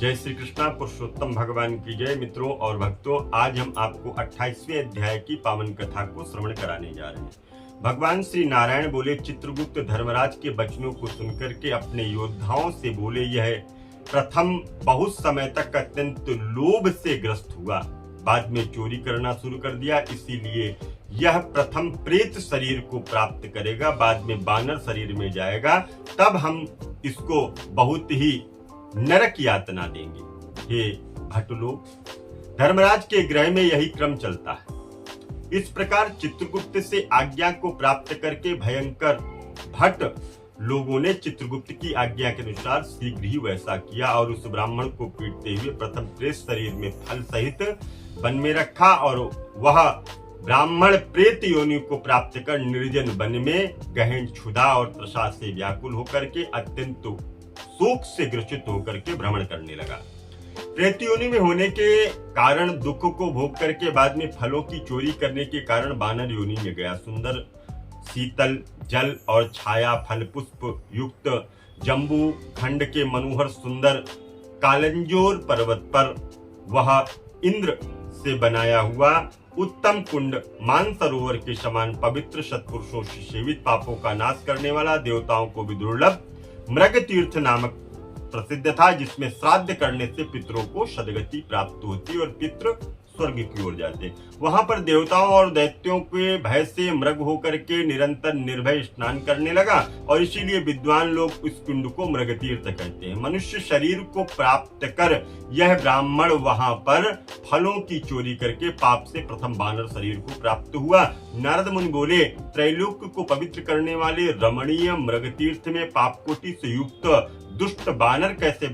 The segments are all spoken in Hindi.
जय श्री कृष्णा। पुरुषोत्तम भगवान की जय। मित्रों और भक्तों, आज हम आपको 28वें अध्याय की पावन कथा को श्रवण कराने जा रहे हैं। भगवान श्री नारायण बोले, चित्रगुप्त धर्मराज के वचनों को सुनकर के अपने योद्धाओं से बोले, यह प्रथम बहुत समय तक अत्यंत लोभ से ग्रस्त हुआ, बाद में चोरी करना शुरू कर दिया, इसीलिए यह प्रथम प्रेत शरीर को प्राप्त करेगा, बाद में बानर शरीर में जाएगा, तब हम इसको बहुत ही नरक यातना देंगे। हे भट्ट लोग, धर्मराज के गृह में यही क्रम चलता है। इस प्रकार चित्रगुप्त से आज्ञा को प्राप्त करके भयंकर भट्ट लोगों ने चित्रगुप्त की आज्ञा के अनुसार शीघ्र ही वैसा किया और उस ब्राह्मण को पीटते हुए प्रथम प्रेत शरीर में फल सहित वन में रखा और वह ब्राह्मण प्रेत योनि को प्राप्त कर निर्जन वन में गहन क्षुधा और तृषा से व्याकुल होकर के अत्यंत शोक से ग्रसित होकर के भ्रमण करने लगा। प्रेत योनि में होने के कारण दुख को भोग करके बाद में फलों की चोरी करने के कारण बानर योनि में गया। सुंदर शीतल जल और छाया फल पुष्प युक्त जम्बू खंड के मनोहर सुंदर कालंजोर पर्वत पर वह इंद्र से बनाया हुआ उत्तम कुंड मानसरोवर के समान पवित्र सत्पुरुषों से सेवित, पापों का नाश करने वाला, देवताओं को भी दुर्लभ मृग तीर्थ नामक प्रसिद्ध था, जिसमें श्राद्ध करने से पितरों को सदगति प्राप्त होती और पितृ स्वर्ग की ओर जाते। वहां पर देवताओं और दैत्यों के भय से मृग होकर के निरंतर निर्भय स्नान करने लगा और इसीलिए विद्वान लोग इस कुंड को मृग तीर्थ कहते हैं। मनुष्य शरीर को प्राप्त कर यह ब्राह्मण वहां पर फलों की चोरी करके पाप से प्रथम बानर शरीर को प्राप्त हुआ। नारद मुनि बोले, त्रैलोक्य को पवित्र करने वाले रमणीय मृग तीर्थ में पाप कोटि से युक्त दुष्ट बानर कैसे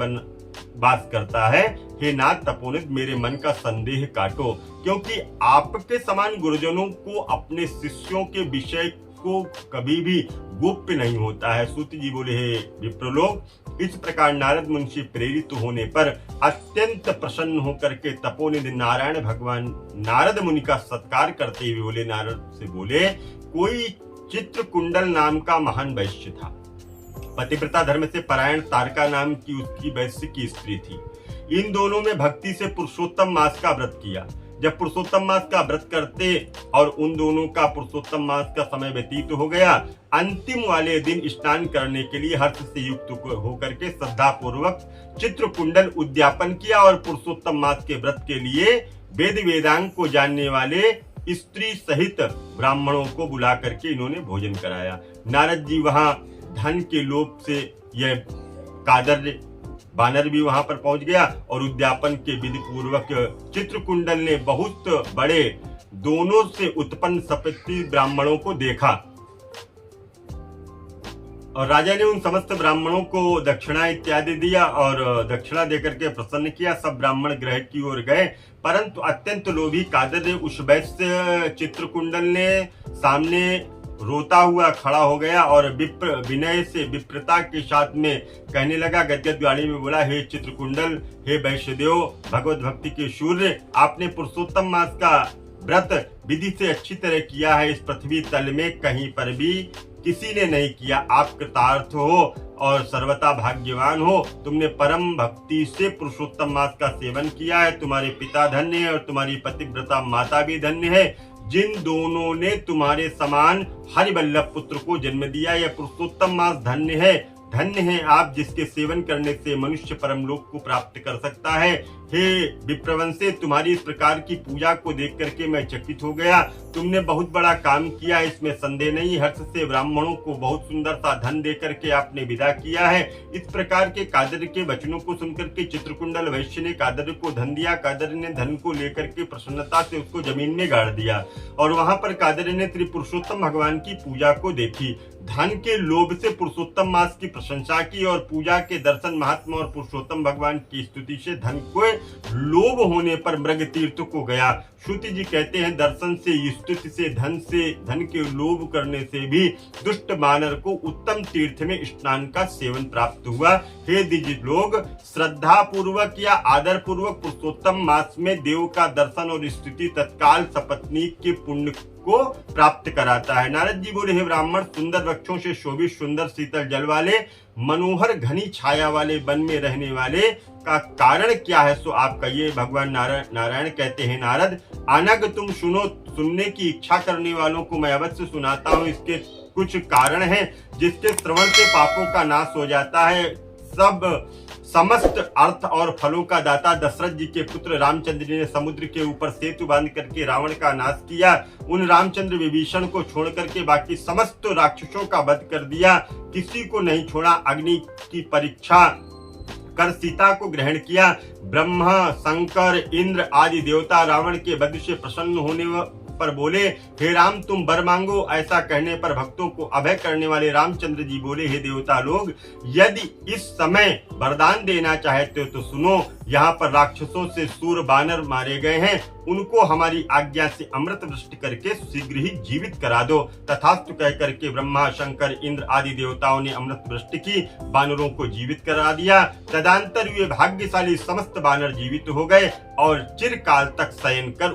वास करता है? हे नाथ तपोनिध, मेरे मन का संदेह काटो, क्योंकि आपके समान गुरुजनों को अपने शिष्यों के विषय को कभी भी गोप्य नहीं होता है। सूत जी बोले, हे विप्रलोक, इस प्रकार नारद मुनि से प्रेरित होने पर अत्यंत प्रसन्न होकर के तपोनिध नारायण भगवान नारद मुनि का सत्कार करते हुए बोले, नारद से बोले, कोई चित्रकुंडल नाम का महान वैश्य था। पतिव्रता धर्म से परायण तारका नाम की उसकी वैश्य की स्त्री थी। इन दोनों में भक्ति से पुरुषोत्तम मास का व्रत किया। जब पुरुषोत्तम मास का व्रत करते और उन दोनों का पुरुषोत्तम मास का समय व्यतीत हो गया, अंतिम वाले दिन स्नान करने के लिए हर्ष से युक्त होकर के श्रद्धा पूर्वक चित्रकुंडल उद्यापन किया और पुरुषोत्तम मास के व्रत के लिए वेद वेदांग को जानने वाले स्त्री सहित ब्राह्मणों को बुला करके इन्होंने भोजन कराया। नारद जी वहां धन के लोभ से यह कादर बानर भी वहां पर पहुंच गया और उद्यापन के विधि पूर्वक चित्रकुंडल ने बहुत बड़े दोनों से उत्पन्न सपत्ति ब्राह्मणों को देखा और राजा ने उन समस्त ब्राह्मणों को दक्षिणा इत्यादि दिया और दक्षिणा देकर के प्रसन्न किया। सब ब्राह्मण गृह की ओर गए, परंतु अत्यंत लोभी कादर ने उस वैश्य चित्रकुंडल ने सामने रोता हुआ खड़ा हो गया और विप्र विनय से विप्रता के साथ में कहने लगा, गदगद वाणी में बोला, हे चित्रकुंडल, हे वैश्यदेव, भगवत भक्ति के सूर्य, आपने पुरुषोत्तम मास का व्रत विधि से अच्छी तरह किया है। इस पृथ्वी तल में कहीं पर भी किसी ने नहीं किया। आप कृतार्थ हो और सर्वथा भाग्यवान हो। तुमने परम भक्ति से पुरुषोत्तम मास का सेवन किया है। तुम्हारे पिता धन्य है और तुम्हारी पतिव्रता माता भी धन्य है, जिन दोनों ने तुम्हारे समान हरिवल्लभ पुत्र को जन्म दिया। यह पुरुषोत्तम मास धन्य है, धन्य है आप, जिसके सेवन करने से मनुष्य परमलोक को प्राप्त कर सकता है। हे विप्रवंशे, तुम्हारी इस प्रकार की पूजा को देख करके मैं चकित हो गया। तुमने बहुत बड़ा काम किया, इसमें संदेह नहीं। हर्ष से ब्राह्मणों को बहुत सुंदर सा धन दे करके आपने विदा किया है। इस प्रकार के कादर के वचनों को सुनकर के चित्रकुंडल वैश्य ने कादर को धन दिया। कादर ने धन को लेकर के प्रसन्नता से उसको जमीन में गाड़ दिया और वहां पर कादर ने त्रिपुरुषोत्तम भगवान की पूजा को देखी। धन के लोभ से पुरुषोत्तम मास की प्रशंसा की और पूजा के दर्शन महात्मा और पुरुषोत्तम भगवान की स्तुति से धन को लोभ होने पर मृग तीर्थ को गया। श्रुति जी कहते हैं, दर्शन से, स्तुति से, धन के लोभ करने से भी दुष्ट बानर को उत्तम तीर्थ में स्नान का सेवन प्राप्त हुआ। हे द्विज लोग, श्रद्धा पूर्वक या आदर पूर्वक पुरुषोत्तम मास में देव का दर्शन और स्तुति तत्काल सपत्नीक के पुण्य को प्राप्त कराता है। नारद जी बोले, हे ब्राह्मण, सुंदर वृक्षों से शोभित, सुंदर शीतल जल वाले, मनोहर घनी छाया वाले वन में रहने वाले का कारण क्या है, सो आप कहिए। भगवान नारायण कहते हैं, नारद, आनग तुम सुनो, सुनने की इच्छा करने वालों को मैं अवश्य सुनाता हूँ। इसके कुछ कारण हैं जिसके श्रवण से पापों का नाश हो जाता है। समस्त अर्थ और फलों का दाता दशरथ जी के पुत्र रामचंद्र जी ने समुद्र के ऊपर सेतु बांध करके रावण का नाश किया। उन रामचंद्र विभीषण को छोड़ करके बाकी समस्त राक्षसों का वध कर दिया, किसी को नहीं छोड़ा। अग्नि की परीक्षा कर सीता को ग्रहण किया। ब्रह्मा, शंकर, इंद्र आदि देवता रावण के वध से प्रसन्न होने पर बोले, हे राम, तुम वर मांगो। ऐसा कहने पर भक्तों को अभय करने वाले रामचंद्र जी बोले, हे देवता लोग, यदि इस समय वरदान देना चाहते हो तो सुनो। यहाँ पर राक्षसों से सूर बानर मारे गए हैं, उनको हमारी आज्ञा से अमृत वृष्टि करके शीघ्र ही जीवित करा दो। तथास्तु कह करके ब्रह्मा, शंकर, इंद्र आदि देवताओं ने अमृत वृष्टि की, बानरों को जीवित करा दिया। तदंतर वे भाग्यशाली समस्त बानर जीवित हो गए और चिरकाल तक शयन कर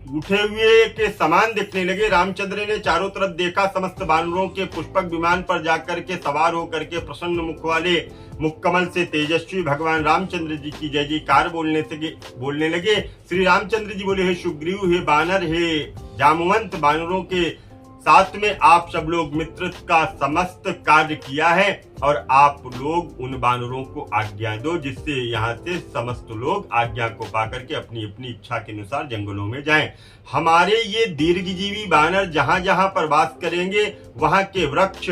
उठे हुए के समान दिखने लगे। रामचंद्र ने चारों तरफ देखा, समस्त बानरों के पुष्पक विमान पर जाकर के सवार होकर के प्रसन्न मुख वाले मुखकमल से तेजस्वी भगवान रामचंद्र जी की जय जयकार बोलने लगे। श्री रामचंद्र जी बोले, हे सुग्रीव, हे बानर, हे जामवंत, बानरों के साथ में आप सब लोग मित्र का समस्त कार्य किया है और आप लोग उन बानरों को आज्ञा दो, जिससे यहाँ से समस्त लोग आज्ञा को पाकर के अपनी अपनी इच्छा के अनुसार जंगलों में जाएं। हमारे ये दीर्घजीवी बानर जहां जहां पर वास करेंगे वहां के वृक्ष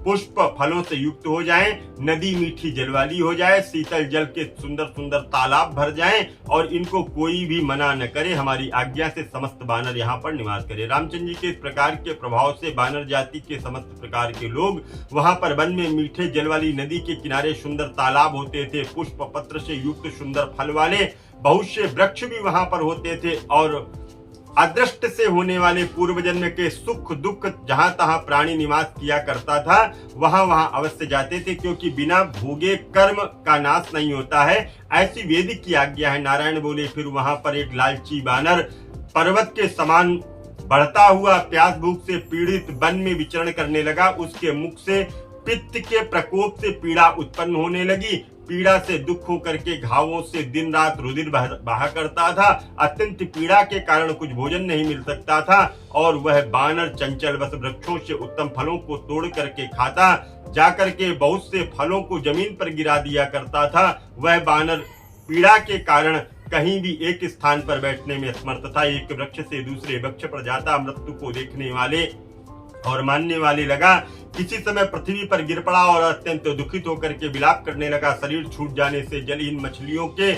पुष्प फलों से युक्त हो जाएं, नदी मीठी जल वाली हो जाए, शीतल जल के सुंदर सुंदर तालाब भर जाएं और इनको कोई भी मना न करे। हमारी आज्ञा से समस्त बानर यहाँ पर निवास करें। रामचंद्र जी के इस प्रकार के प्रभाव से बानर जाति के समस्त प्रकार के लोग वहां पर वन में मीठे जल वाली नदी के किनारे सुंदर तालाब होते थे, पुष्प पत्र से युक्त सुंदर फल वाले बहुत से वृक्ष भी वहां पर होते थे और अदृष्ट से होने वाले पूर्व जन्म के सुख दुख जहां तहां प्राणी निवास किया करता था वहां वहां अवश्य जाते थे, क्योंकि बिना भोगे कर्म का नाश नहीं होता है, ऐसी वेदिक की आज्ञा है। नारायण बोले, फिर वहां पर एक लालची बानर पर्वत के समान बढ़ता हुआ प्यास भूख से पीड़ित वन में विचरण करने लगा। उसके मुख से पित्त के प्रकोप से पीड़ा उत्पन्न होने लगी। पीड़ा से दुख होकर के घावों से दिन रात रुधिर बहा करता था। अत्यंत पीड़ा के कारण कुछ भोजन नहीं मिल सकता था और वह बानर चंचल बस वृक्षों से उत्तम फलों को तोड़ करके खाता, जाकर के बहुत से फलों को जमीन पर गिरा दिया करता था। वह बानर पीड़ा के कारण कहीं भी एक स्थान पर बैठने में असमर्थ था। एक वृक्ष से दूसरे वृक्ष पर जाता, मृत्यु को देखने वाले और मानने वाले लगा। किसी समय पृथ्वी पर गिर पड़ा और अत्यंत दुखित होकर के विलाप करने लगा। शरीर छूट जाने से जलहीन मछलियों के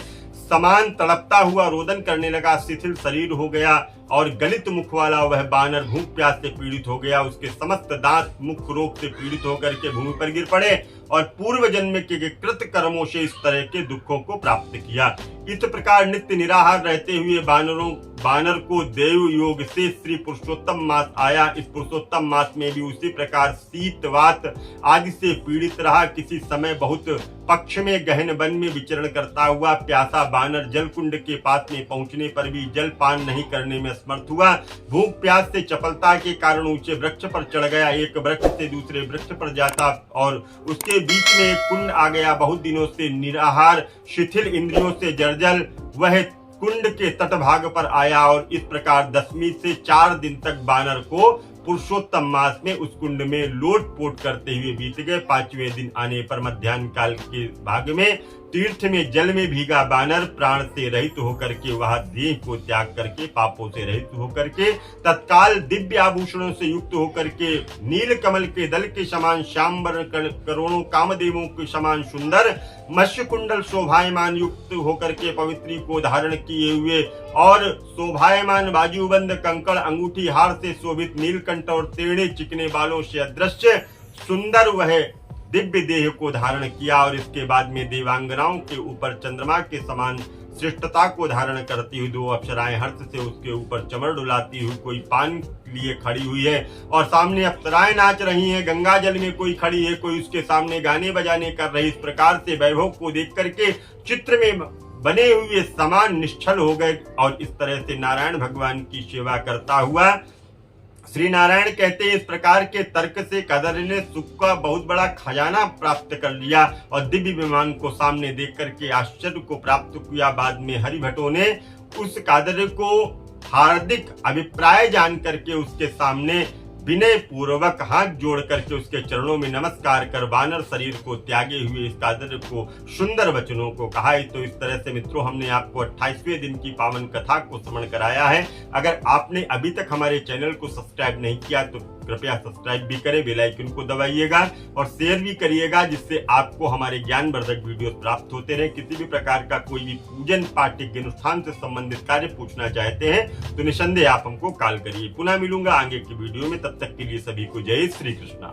समान तड़पता हुआ रोदन करने लगा। शिथिल शरीर हो गया और गलित मुख वाला वह बानर भूख प्यास से पीड़ित हो गया। उसके समस्त दांत मुख रोग से पीड़ित होकर के भूमि पर गिर पड़े और पूर्व जन्म के कृत कर्मों से इस तरह के दुखों को प्राप्त किया। इस प्रकार नित्य निराहार रहते हुए बानर को देव योग से श्री पुरुषोत्तम मास आया। इस पुरुषोत्तम मास में भी उसी प्रकार शीत वात आदि से पीड़ित रहा। किसी समय बहुत पक्ष में गहन वन में विचरण करता हुआ प्यासा बानर जल कुंड के पास में पहुंचने पर भी जल पान नहीं करने में समर्थ हुआ। भूख प्यास से चपलता के कारण ऊंचे वृक्ष पर चढ़ गया। एक वृक्ष से दूसरे वृक्ष पर जाता और उसके बीच में एक कुंड आ गया। बहुत दिनों से निराहार शिथिल इंद्रियों से जर्जर वह कुंड के तटभाग पर आया और इस प्रकार 10वीं से 4 दिन तक बानर को पुरुषोत्तम मास में उस कुंड में लोटपोट करते हुए बीत गए। 5वें दिन आने पर मध्याह्न काल के भाग में तीर्थ में जल में भीगा बानर प्राण से रहित होकर के वहां देह को त्याग करके पापों से रहित होकर के तत्काल दिव्य आभूषणों से युक्त होकर के नील कमल के दल के समान श्यामवर करोड़ों कामदेवों के समान सुंदर मत्स्य कुंडल शोभायमान युक्त होकर के पवित्री को धारण किए हुए और शोभायमान बाजूबंद कंकड़ अंगूठी हार से शोभित नीलकंठ और टेढ़े चिकने बालों से अदृश्य सुंदर वह दिव्य देह को धारण किया और इसके बाद में देवांगनाओं के ऊपर चंद्रमा के समान श्रेष्ठता को धारण करती हुई 2 अप्सराएं हर्ष से उसके ऊपर चमर डुलाती हुई कोई पान लिए खड़ी हुई है और सामने अप्सराएं नाच रही हैं। गंगा जल में कोई खड़ी है, कोई उसके सामने गाने बजाने कर रही। इस प्रकार से वैभव को देख करके चित्र में बने हुए समान निश्चल हो गए और इस तरह से नारायण भगवान की सेवा करता हुआ श्री नारायण कहते हैं, इस प्रकार के तर्क से कादर ने सुख का बहुत बड़ा खजाना प्राप्त कर लिया और दिव्य विमान को सामने देख करके आश्चर्य को प्राप्त किया। बाद में हरिभटों ने उस कादर को हार्दिक अभिप्राय जान करके उसके सामने विनय पूर्वक हाथ जोड़ करके उसके चरणों में नमस्कार कर वानर शरीर को त्यागे हुए इस कादर को सुंदर वचनों को कहा। तो इस तरह से मित्रों हमने आपको 28वें दिन की पावन कथा को श्रवण कराया है। अगर आपने अभी तक हमारे चैनल को सब्सक्राइब नहीं किया तो कृपया सब्सक्राइब भी करें, बेल आइकन को दबाइएगा और शेयर भी करिएगा, जिससे आपको हमारे ज्ञानवर्धक वीडियो प्राप्त होते रहे। किसी भी प्रकार का कोई भी पूजन पाठ के अनुष्ठान से संबंधित कार्य पूछना चाहते हैं तो निसंदेह आप हमको कॉल करिए। पुनः मिलूंगा आगे की वीडियो में, तब तक के लिए सभी को जय श्री कृष्णा।